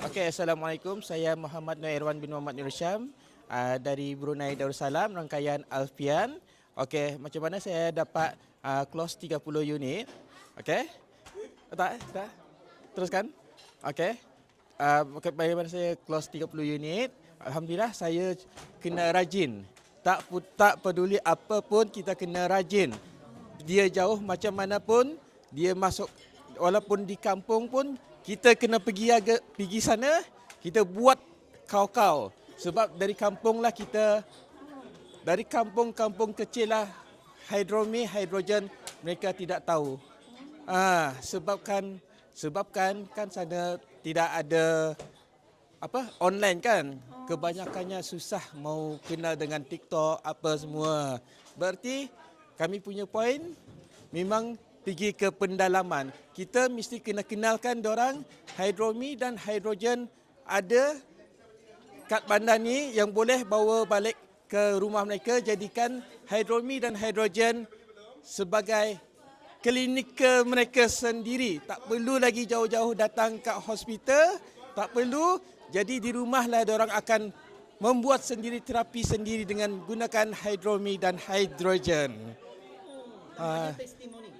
Okey, Assalamualaikum. Saya Muhammad Nur Irwan bin Muhammad Nur Syam dari Brunei Darussalam, rangkaian Alfian. Okey, macam mana saya dapat close 30 unit? Okey. Tak? Teruskan. Okey. Bagaimana saya close 30 unit? Alhamdulillah saya kena rajin. Tak peduli apa pun kita kena rajin. Dia jauh macam mana pun, dia masuk walaupun di kampung pun kita kena pergi sana, kita buat kau-kau. Sebab dari kampung lah kita, dari kampung-kampung kecil lah, hidrogen mereka tidak tahu. Sebabkan kan sana tidak ada online kan. Kebanyakannya susah mau kenal dengan TikTok apa semua. Berarti kami punya poin memang pergi ke pendalaman. Kita mesti kena kenalkan dorang hidromi dan hidrogen ada kat bandar ni yang boleh bawa balik ke rumah mereka, jadikan hidromi dan hidrogen sebagai klinikal mereka sendiri. Tak perlu lagi jauh-jauh datang ke hospital, tak perlu. Jadi di rumahlah dorang akan membuat sendiri terapi sendiri dengan gunakan hidromi dan hidrogen. Testimoni.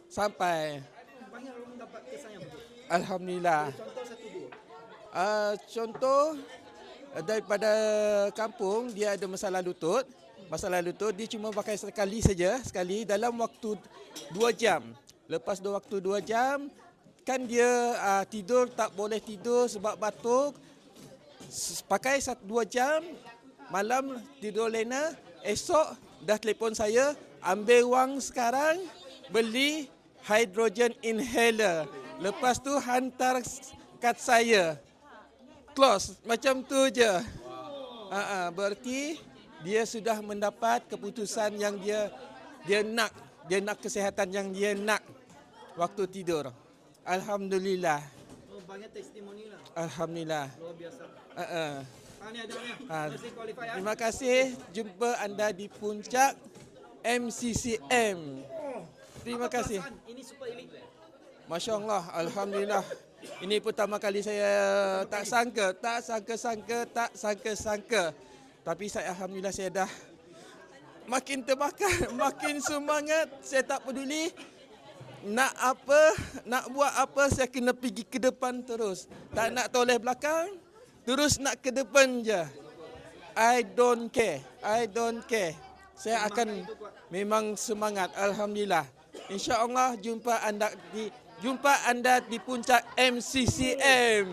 Sampai. Banyak orang dapat kesan yang betul. Alhamdulillah. Contoh satu dua. Contoh daripada kampung, dia ada masalah lutut. Masalah lutut dia cuma pakai sekali dalam waktu 2 jam. Lepas waktu 2 jam kan dia tidur tak boleh tidur sebab batuk. Pakai 2 jam, malam tidur lena, esok dah telefon saya, ambil wang sekarang, beli hydrogen inhaler. Lepas tu hantar kad saya. Close. Macam tu je. Berarti dia sudah mendapat keputusan yang dia nak. Dia nak kesihatan yang dia nak waktu tidur. Alhamdulillah. Banyak testimoni lah. Alhamdulillah. Luar biasa. Ni ada ni. Masih qualify ya. Terima kasih. Jumpa anda di puncak MCCM. Terima kasih. Ini super elite. Masya Allah, Alhamdulillah. Ini pertama kali saya tak sangka. Tapi saya Alhamdulillah saya dah makin terbakar, makin semangat. Saya tak peduli nak buat apa, saya kena pergi ke depan terus. Tak nak toleh belakang, terus nak ke depan je. I don't care. Saya akan memang semangat. Alhamdulillah. InsyaAllah jumpa anda di puncak MCCM.